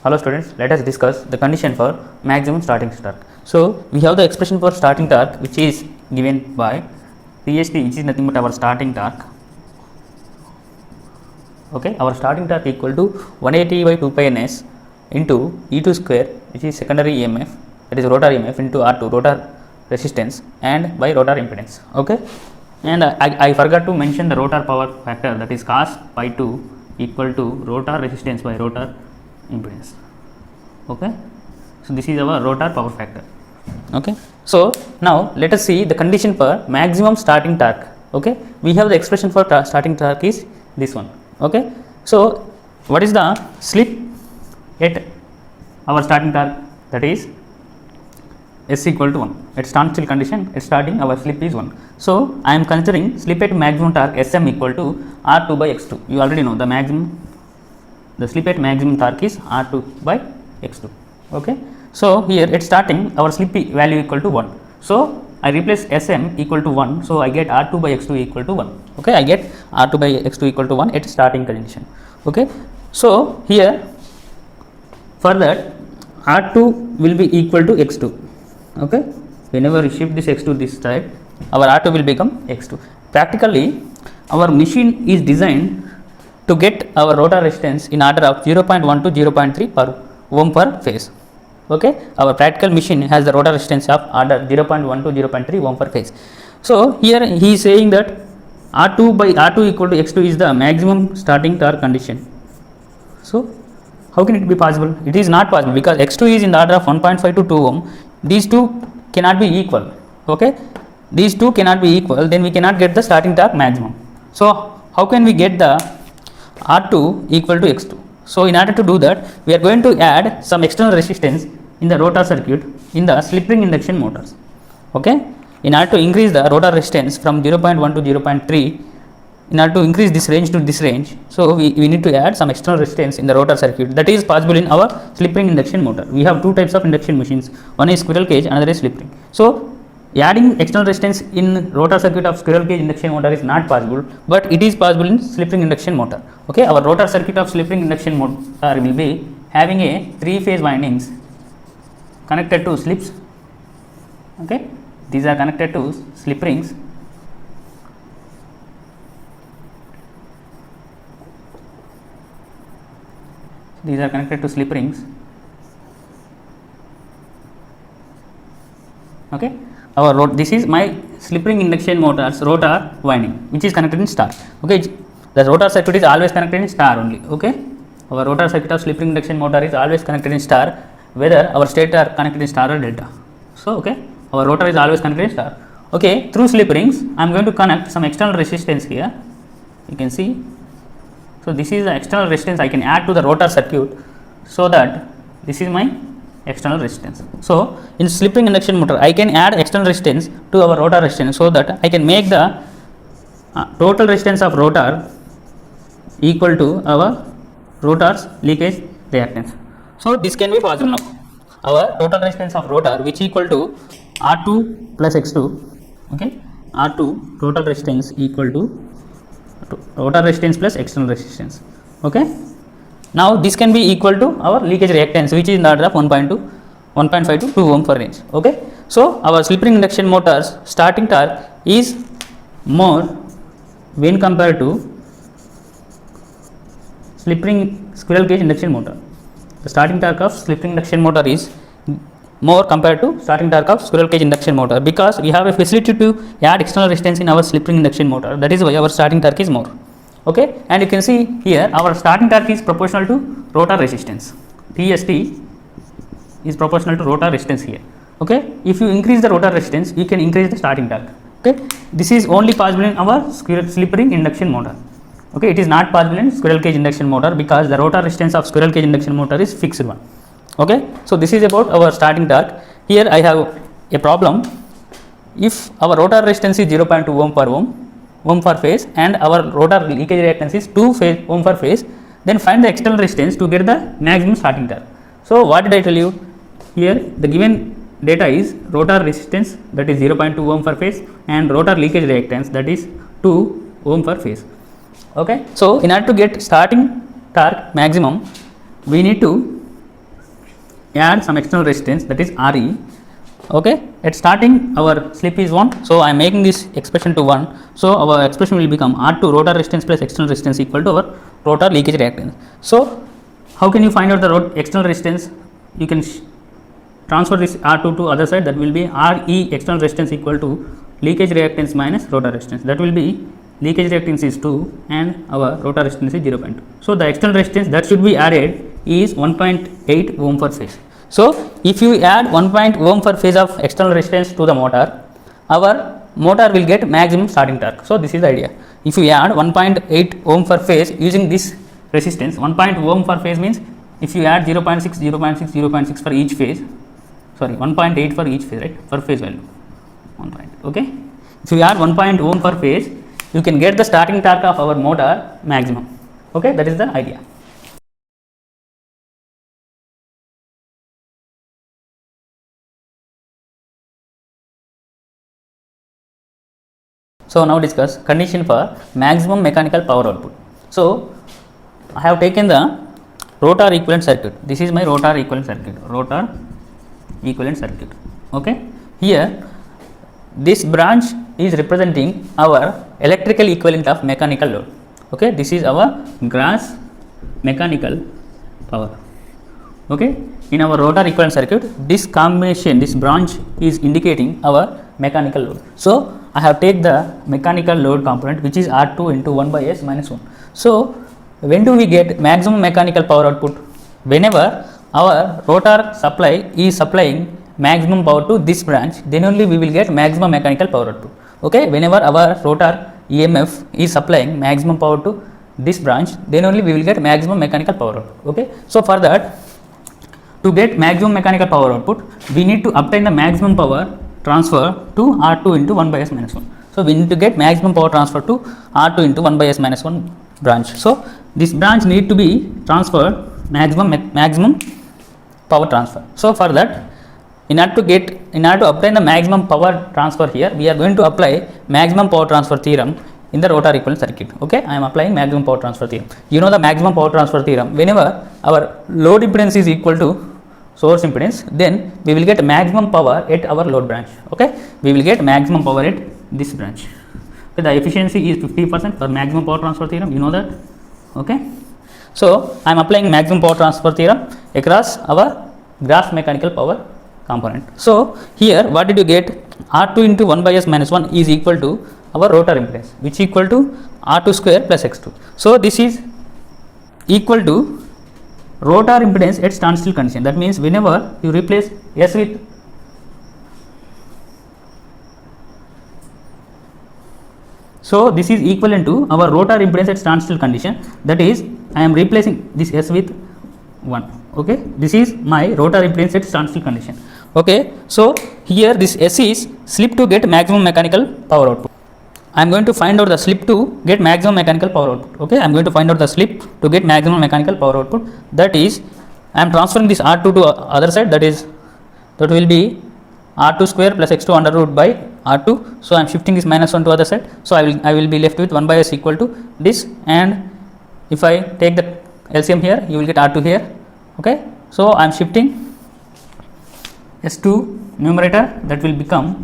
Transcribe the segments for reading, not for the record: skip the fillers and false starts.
Hello students, let us discuss the condition for maximum starting torque. So, we have the expression for starting torque which is given by PST, which is nothing but our starting torque. Okay, our starting torque equal to 180 by 2 pi ns into E2 square, which is secondary EMF, that is rotor EMF, into R2 rotor resistance and by rotor impedance. Okay, and I forgot to mention the rotor power factor, that is cos pi 2 equal to rotor resistance by rotor impedance. Okay, so this is our rotor power factor. Okay, so now let us see the condition for maximum starting torque. Okay, we have the expression for starting torque is this one. Okay, so what is the slip at our starting torque, that is S equal to 1 at standstill condition. At starting our slip is 1. So I am considering slip at maximum torque Sm equal to R2 by X2. You already know the slip at maximum torque is R2 by X2. Okay, so here at starting our slip value equal to 1. So I replace Sm equal to 1. So I get R2 by X2 equal to 1. Okay, I get R2 by X2 equal to 1 at starting condition. Okay, so here for that R2 will be equal to X2. Okay, whenever we shift this X2 this side, our R2 will become X2. Practically our machine is designed to get our rotor resistance in order of 0.1 to 0.3 per ohm per phase. Okay, our practical machine has the rotor resistance of order 0.1 to 0.3 ohm per phase. So here he is saying that R2 by R2 equal to X2 is the maximum starting torque condition. So how can it be possible? It is not possible because X2 is in the order of 1.5 to 2 ohm. These two cannot be equal. Okay, these two cannot be equal, then we cannot get the starting torque maximum. So how can we get the R2 equal to X2? So in order to do that, we are going to add some external resistance in the rotor circuit in the slip ring induction motors. Okay, in order to increase the rotor resistance from 0.1 to 0.3, in order to increase this range to this range, so we need to add some external resistance in the rotor circuit. That is possible in our slip ring induction motor. We have two types of induction machines, one is squirrel cage, another is slip ring. So adding external resistance in rotor circuit of squirrel cage induction motor is not possible, but it is possible in slip ring induction motor. Okay, our rotor circuit of slip ring induction motor will be having a 3-phase windings connected to slips. Okay, these are connected to slip rings. These are connected to slip rings. Okay, this is my slip ring induction motor's rotor winding, which is connected in star. Okay, the rotor circuit is always connected in star only. Okay, our rotor circuit of slip ring induction motor is always connected in star, whether our stator connected in star or delta. So okay, our rotor is always connected in star. Okay, through slip rings I am going to connect some external resistance here. You can see. So this is the external resistance I can add to the rotor circuit, so that this is my external resistance. So in slip ring induction motor I can add external resistance to our rotor resistance, so that I can make the total resistance of rotor equal to our rotor's leakage reactance. So this can be possible now. Our total resistance of rotor, which equal to R2 plus X2. Okay, R2 total resistance equal to rotor resistance plus external resistance. Okay, now this can be equal to our leakage reactance, which is in the order of 1.5 to 2 ohm per range. Okay, so our slip ring induction motor's starting torque is more when compared to slip ring squirrel cage induction motor. The starting torque of slip ring induction motor is more compared to starting torque of squirrel cage induction motor, because we have a facility to add external resistance in our slip ring induction motor. That is why our starting torque is more. Okay, and you can see here our starting torque is proportional to rotor resistance. TST is proportional to rotor resistance here. Okay, if you increase the rotor resistance, you can increase the starting torque. Okay, this is only possible in our slip ring induction motor. Okay, it is not possible in squirrel cage induction motor, because the rotor resistance of squirrel cage induction motor is fixed one. Okay, so this is about our starting torque. Here I have a problem. If our rotor resistance is 0.2 ohm per phase and our rotor leakage reactance is 2 ohm per phase, then find the external resistance to get the maximum starting torque. So what did I tell you? Here the given data is rotor resistance, that is 0.2 ohm per phase, and rotor leakage reactance, that is 2 ohm per phase. Okay, so in order to get starting torque maximum, we need to add some external resistance, that is Re. Okay, at starting our slip is 1, so I am making this expression to 1, so our expression will become R2 rotor resistance plus external resistance equal to our rotor leakage reactance. So how can you find out the external resistance? You can transfer this R2 to other side, that will be Re external resistance equal to leakage reactance minus rotor resistance, that will be leakage reactance is 2 and our rotor resistance is 0.2. So the external resistance that should be added is 1.8 ohm per phase. So if you add 1.0 ohm per phase of external resistance to the motor, our motor will get maximum starting torque. So this is the idea. If you add 1.8 ohm per phase using this resistance, 1.0 ohm per phase means if you add 0.6, 0.6, 0.6 for each phase, sorry 1.8 for each phase, right, per phase value 1 point. Okay, if you add 1.0 ohm per phase, you can get the starting torque of our motor maximum. Okay, that is the idea. So now discuss condition for maximum mechanical power output. So I have taken the rotor equivalent circuit. This is my rotor equivalent circuit. Rotor equivalent circuit. Okay. Here this branch is representing our electrical equivalent of mechanical load. Okay. This is our gross mechanical power. Okay. In our rotor equivalent circuit, this combination, this branch is indicating our mechanical load. So I have take the mechanical load component, which is R2 into 1 by S minus 1. So when do we get maximum mechanical power output? Whenever our rotor supply is supplying maximum power to this branch, then only we will get maximum mechanical power output. Okay, whenever our rotor EMF is supplying maximum power to this branch, then only we will get maximum mechanical power output. Okay, so for that, to get maximum mechanical power output, we need to obtain the maximum power transfer to R2 into 1 by S minus 1. So we need to get maximum power transfer to R2 into 1 by S minus 1 branch. So this branch need to be transferred maximum power transfer. So for that, in order to obtain the maximum power transfer here, we are going to apply maximum power transfer theorem in the rotor equivalent circuit. Okay, I am applying maximum power transfer theorem. You know the maximum power transfer theorem. Whenever our load impedance is equal to source impedance, then we will get maximum power at our load branch. Okay, we will get maximum power at this branch. Okay, the efficiency is 50% for maximum power transfer theorem. You know that. Okay, so I am applying maximum power transfer theorem across our gross mechanical power component. So here, what did you get? R2 into 1 by S minus 1 is equal to our rotor impedance, which is equal to R2 square plus X2. So this is equal to rotor impedance at standstill condition. That means whenever you replace S with so this is equivalent to our rotor impedance at standstill condition. That is, I am replacing this S with 1. Okay, this is my rotor impedance at standstill condition. Okay, so here this S is slip to get maximum mechanical power output. I am going to find out the slip to get maximum mechanical power output. Okay, I am going to find out the slip to get maximum mechanical power output. That is, I am transferring this R2 to other side. That will be R2 square plus X2 under root by R2. So I am shifting this minus 1 to other side. So I will be left with 1 by S equal to this, and if I take the LCM here, you will get R2 here. Okay, so I am shifting S2 numerator, that will become,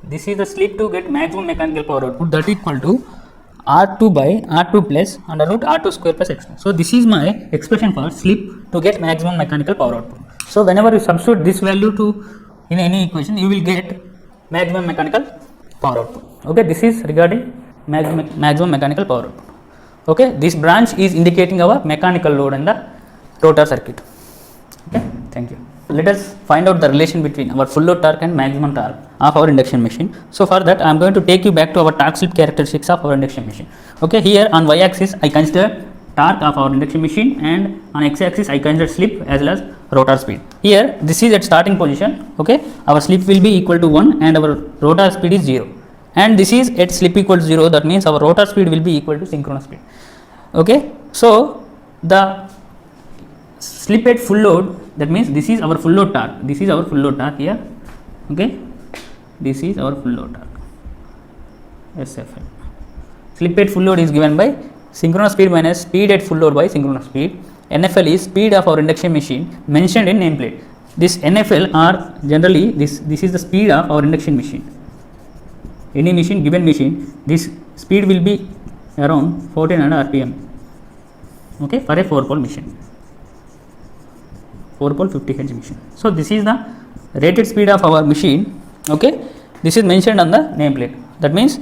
this is the slip to get maximum mechanical power output, that equal to R2 by R2 plus under root R2 square plus X2. So this is my expression for slip to get maximum mechanical power output. So whenever you substitute this value to in any equation, you will get maximum mechanical power output. Okay, this is regarding maximum mechanical power output. Okay, this branch is indicating our mechanical load in the rotor circuit. Okay, thank you. Let us find out the relation between our full load torque and maximum torque of our induction machine. So for that, I am going to take you back to our torque slip characteristics of our induction machine. Okay, here on y axis I consider torque of our induction machine, and on x axis I consider slip as well as rotor speed. Here this is at starting position. Okay, our slip will be equal to 1 and our rotor speed is 0, and this is at slip equal to 0. That means our rotor speed will be equal to synchronous speed. Okay, so the slip at full load, that means this is our full load torque. This is our full load torque here. Okay, this is our full load torque, SFL. Slip at full load is given by synchronous speed minus speed at full load by synchronous speed. NFL is speed of our induction machine mentioned in nameplate. this NFL are generally this is the speed of our induction machine. Any machine, given machine, this speed will be around 1400 rpm, okay, for a 4-pole machine, 4-pole 50 Hz machine. So this is the rated speed of our machine, okay. This is mentioned on the nameplate. That means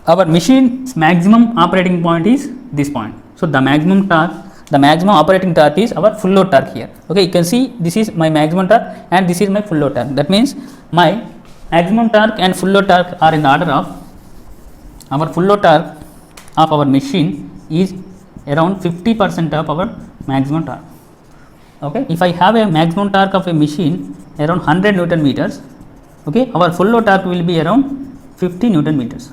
our machine's maximum operating point is this point. So the maximum torque, the maximum operating torque is our full load torque here, okay. You can see this is my maximum torque and this is my full load torque. That means my maximum torque and full load torque are in the order of, our full load torque of our machine is around 50% of our maximum torque, okay. If I have a maximum torque of a machine around 100 Newton meters, okay, our full load torque will be around 50 Newton meters,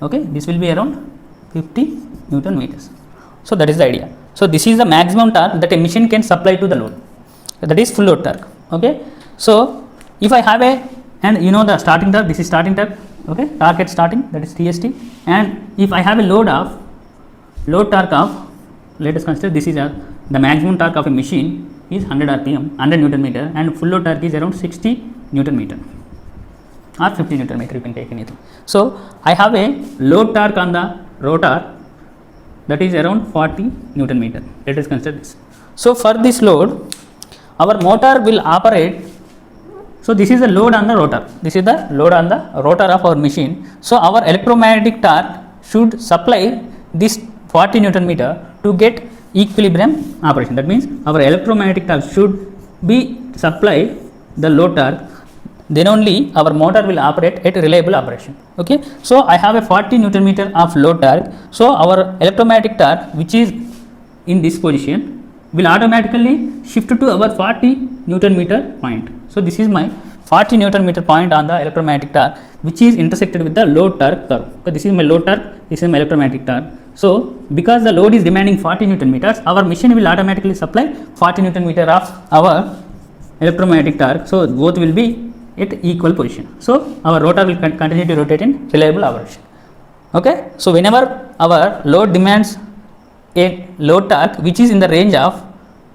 okay. This will be around 50 Newton meters. So that is the idea. So this is the maximum torque that a machine can supply to the load, that is full load torque, okay. So if I have a, and you know the starting torque, this is starting torque, okay, torque at starting, that is TST, and if I have a load torque of, let us consider this is the maximum torque of a machine is 100 rpm, 100 Newton meter, and full load torque is around 60 Newton meter or 50 Newton meter, you can take anything. So I have a load torque on the rotor that is around 40 Newton meter. Let us consider this. So for this load, our motor will operate. So this is the load on the rotor. This is the load on the rotor of our machine. So our electromagnetic torque should supply this 40 Newton meter to get equilibrium operation. That means our electromagnetic torque should be supply the load torque, then only our motor will operate at reliable operation, okay. So I have a 40 Newton meter of load torque. So our electromagnetic torque, which is in this position, will automatically shift to our 40 Newton meter point. So this is my 40 Newton meter point on the electromagnetic torque, which is intersected with the load torque curve. Okay, this is my load torque, this is my electromagnetic torque. So because the load is demanding 40 Newton meters, our machine will automatically supply 40 Newton meter of our electromagnetic torque. So both will be at equal position. So our rotor will continue to rotate in reliable operation, okay. So whenever our load demands a load torque which is in the range of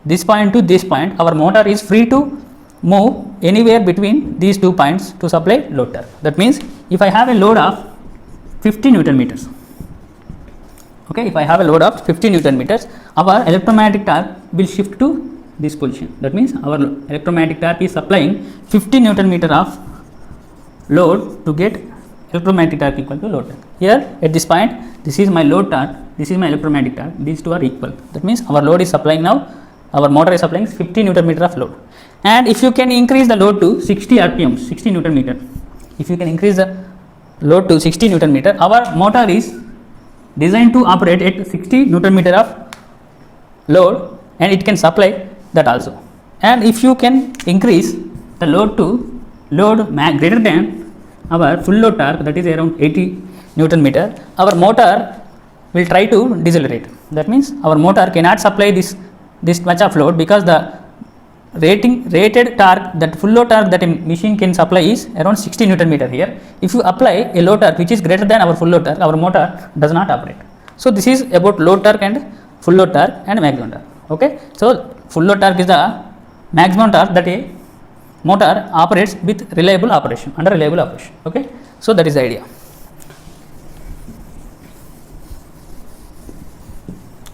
this point to this point, our motor is free to move anywhere between these 2 points to supply load torque. That means if I have a load of 50 Newton meters, okay, if I have a load of 50 Newton meters, our electromagnetic torque will shift to this position. That means our electromagnetic torque is supplying 50 Newton meter of load to get electromagnetic torque equal to load torque. Here at this point, this is my load torque, this is my electromagnetic torque, these two are equal. That means our load is supplying now, our motor is supplying 50 Newton meter of load. And if you can increase the load to 60 rpm, 60 Newton meter, if you can increase the load to 60 Newton meter, our motor is designed to operate at 60 Newton meter of load and it can supply that also. And if you can increase the load to greater than our full load torque, that is around 80 Newton meter, our motor will try to decelerate. That means our motor cannot supply this much of load because the rated torque, that full load torque that a machine can supply is around 60 Newton meter here. If you apply a load torque which is greater than our full load torque, our motor does not operate. So this is about load torque and full load torque and maximum torque, okay. So full load torque is the maximum torque that a motor operates with reliable operation, under reliable operation, okay. So that is the idea,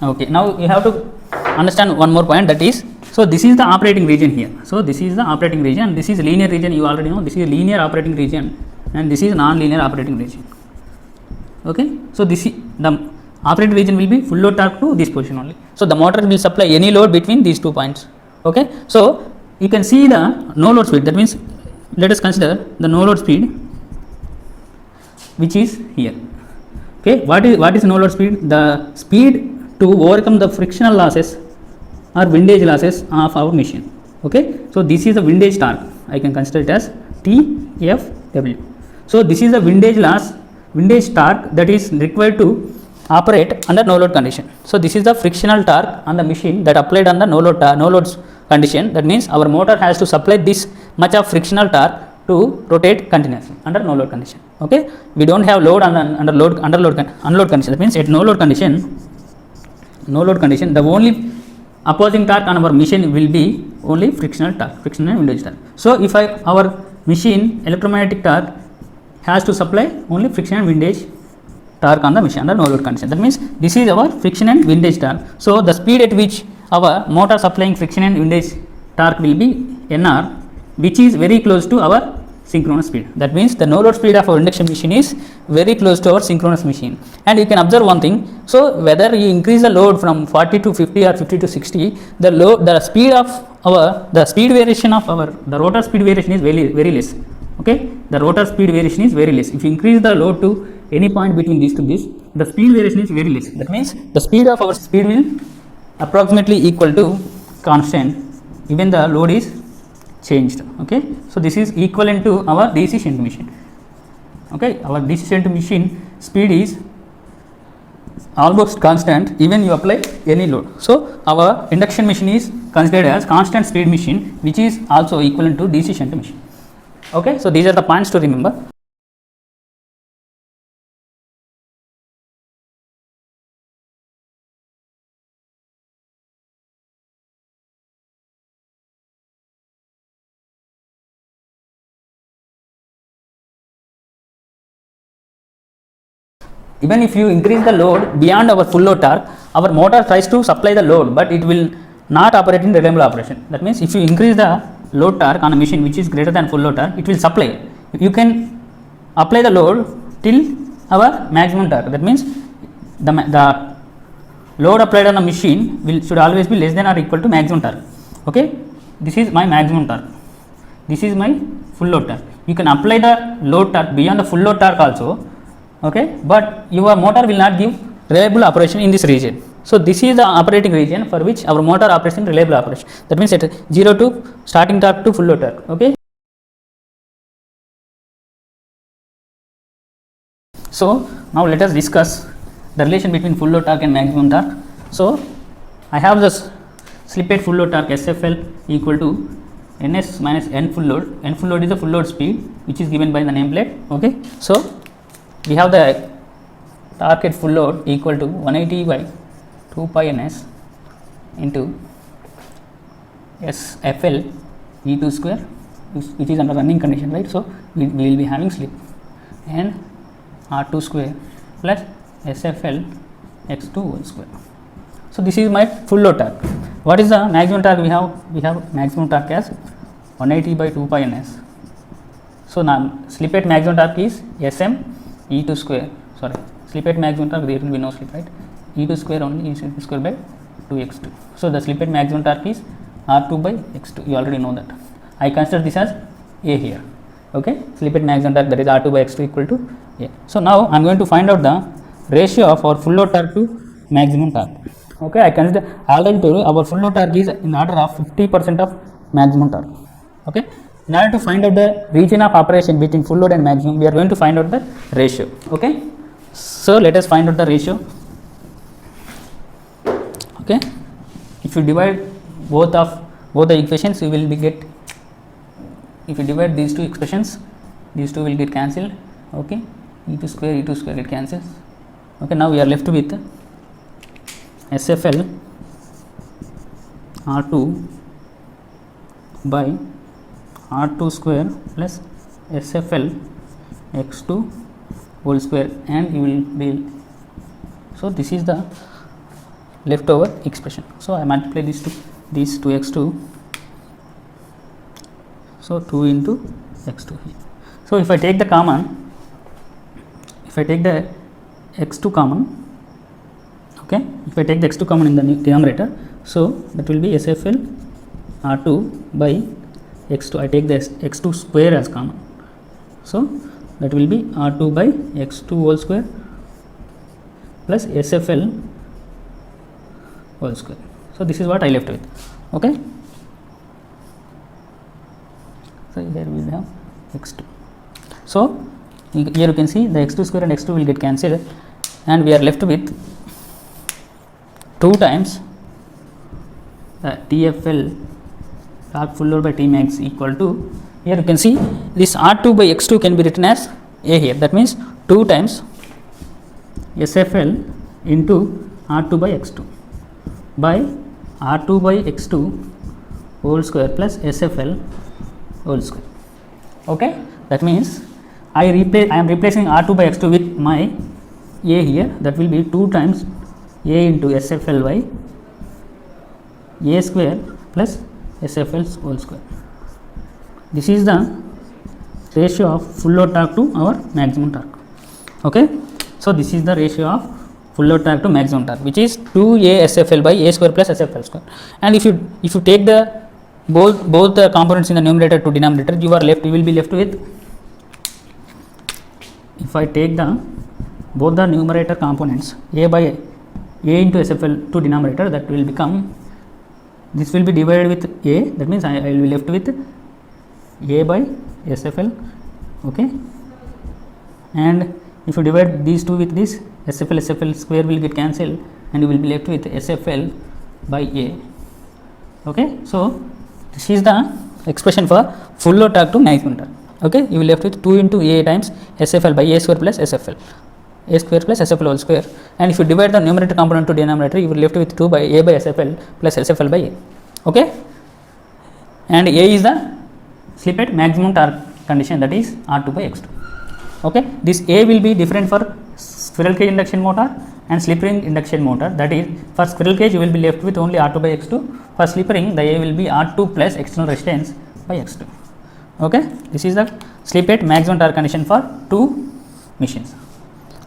okay. Now you have to understand one more point, that is, so this is the operating region here. So this is the operating region, this is linear region, you already know, this is linear operating region and this is non-linear operating region, okay. So this is the operating region will be full load torque to this position only. So the motor will supply any load between these 2 points, okay. So you can see the no load speed, that means let us consider the no load speed which is here, okay. What is no load speed? The speed to overcome the frictional losses or windage losses of our machine, okay. So this is the windage torque, I can consider it as TFW. So this is the windage torque that is required to operate under no load condition. So this is the frictional torque on the machine that applied on the no load condition. That means our motor has to supply this much of frictional torque to rotate continuously under no load condition, okay. We don't have load unload condition. That means at no load condition, the only opposing torque on our machine will be only frictional torque, friction and windage torque. So if our machine electromagnetic torque has to supply only friction and windage torque on the machine under no load condition. That means this is our friction and windage torque. So the speed at which our motor supplying friction and windage torque will be NR, which is very close to our synchronous speed. That means the no load speed of our induction machine is very close to our synchronous machine. And you can observe one thing. So whether you increase the load from 40 to 50 or 50 to 60, the speed of the speed variation of the rotor speed variation is very less. Okay, the rotor speed variation is very less. If you increase the load to any point between this to this, the speed variation is very less. That means the speed of our speed will approximately equal to constant even the load is changed. Okay, so this is equivalent to our DC shunt machine. Okay, our DC shunt machine speed is almost constant even you apply any load. So our induction machine is considered as constant speed machine, which is also equivalent to DC shunt machine. Okay, so these are the points to remember. Even if you increase the load beyond our full load torque, our motor tries to supply the load, but it will not operate in reliable operation. That means if you increase the load torque on a machine which is greater than full load torque, it will supply. You can apply the load till our maximum torque. That means the load applied on a machine should always be less than or equal to maximum torque. Okay, this is my maximum torque. This is my full load torque. You can apply the load torque beyond the full load torque also. Okay, but your motor will not give reliable operation in this region. So this is the operating region for which our motor operates in reliable operation. That means at 0 to starting torque to full load torque. Okay. So now let us discuss the relation between full load torque and maximum torque. So I have this slip rate full load torque SFL equal to NS minus N full load. N full load is the full load speed which is given by the nameplate. Okay. So we have the torque at full load equal to 180 by 2 pi ns into SFL E2 square, which is under running condition, right? So we will be having slip, and R2 square plus SFL X2 whole square. So this is my full load torque. What is the maximum torque we have? We have maximum torque as 180 by 2 pi ns. So now slip at maximum torque is SM E2 square, sorry, slip at maximum torque, there will be no slip, right? E2 square only, E2 square by 2x2. So the slip at maximum torque is R2 by x2, you already know that. I consider this as A here. Okay, slip at maximum torque, that is R2 by x2 equal to A. So now I am going to find out the ratio of our full load torque to maximum torque. Okay, I consider already told you our full load torque is in order of 50% of maximum torque. Okay. In order to find out the region of operation between full load and maximum, we are going to find out the ratio. Okay, so let us find out the ratio. Okay, if you divide both the equations, you will be get. If you divide these two expressions, these two will get cancelled. Okay, E2 square it cancels. Okay, now we are left with SFL R2 by R2 square plus SFL X2 whole square, and you will be, so this is the leftover expression. So I multiply these two X2, so 2 into X2 here. So if I take the common, if I take the X2 common, okay, if I take the X2 common in the denominator, so that will be SFL R2 by x2, I take the x2 square as common, so that will be R2 by x2 whole square plus SFL whole square. So this is what I left with. Okay, so here we have x2. So here you can see the x2 square and x2 will get cancelled, and we are left with 2 times TFL torque full load by T max equal to, here you can see this R2 by x2 can be written as A here. That means 2 times SFL into R2 by x2 by R2 by X2 whole square plus SFL whole square. Okay, that means I am replacing R2 by X2 with my A here, that will be 2 times A into SFL by A square plus SFL whole square. This is the ratio of full load torque to our maximum torque. Okay, so this is the ratio of full load torque to maximum torque, which is 2A SFL by A square plus SFL square. And if you take the both the components in the numerator to denominator, you will be left with, if I take both the numerator components A into SFL to denominator, that will become, this will be divided with A, that means I will be left with A by SFL. Okay, and if you divide these two with this, SFL square will get cancelled and you will be left with SFL by A. Okay, so this is the expression for full load torque to maximum torque. Okay, you will left with 2 into A times SFL by A square plus SFL, A square plus SFL whole square, and if you divide the numerator component to denominator, you will left with 2 by A by SFL plus SFL by A. Okay, and A is the slip at maximum torque condition, that is R2 by X2. Okay, this A will be different for squirrel cage induction motor and slip ring induction motor, that is for squirrel cage you will be left with only R2 by X2, for slip ring the A will be R2 plus external resistance by X2. Okay, this is the slip at maximum torque condition for two machines,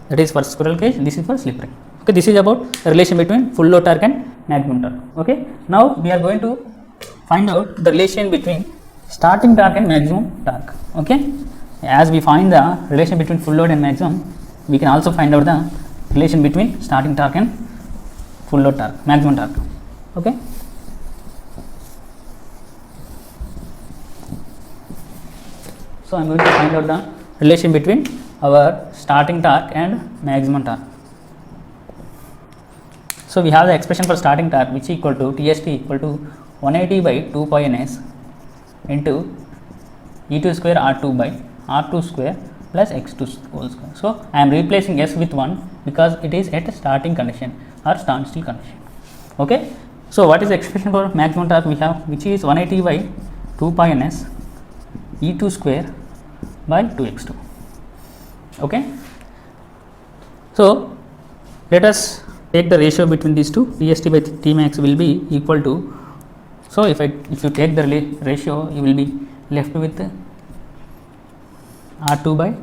that is for squirrel cage, this is for slip ring. Okay, this is about the relation between full load torque and maximum torque. Okay, now we are going to find out the relation between starting torque and maximum torque. Okay, as we find the relation between full load and maximum, we can also find out the relation between starting torque and full load torque, maximum torque. Okay, so I am going to find out the relation between our starting torque and maximum torque. So we have the expression for starting torque, which is equal to TST equal to 180 by 2 pi ns into E2 square R2 by R2 square plus X2 whole square. So I am replacing S with 1 because it is at starting condition or standstill condition. Okay, so what is the expression for maximum torque we have, which is 180 by 2 pi ns E2 square by 2x2. Okay, so let us take the ratio between these two. TST by T max will be equal to, so if you take the ratio, you will be left with R2 by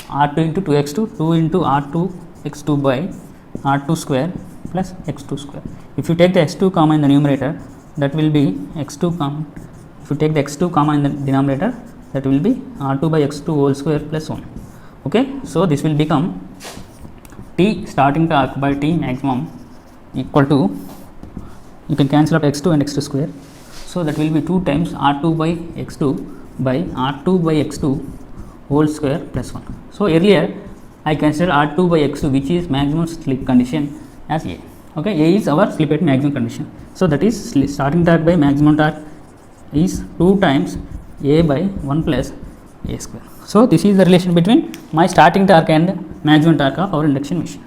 R2 into 2x2, 2 into R2 x2 by R2 square plus x2 square. If you take the x2 comma in the numerator, that will be x2 comma, if you take the x2 comma in the denominator, that will be R2 by x2 whole square plus 1. Okay, so this will become T starting torque by T maximum equal to, you can cancel out x2 and x2 square, so that will be 2 times R2 by x2 by R2 by x2 whole square plus 1. So earlier I considered R2 by x2, which is maximum slip condition, as A. Okay, A is our slip at maximum condition, so that is starting torque by maximum torque is 2 times A by 1 plus A square. So this is the relation between my starting torque and maximum torque of our induction machine.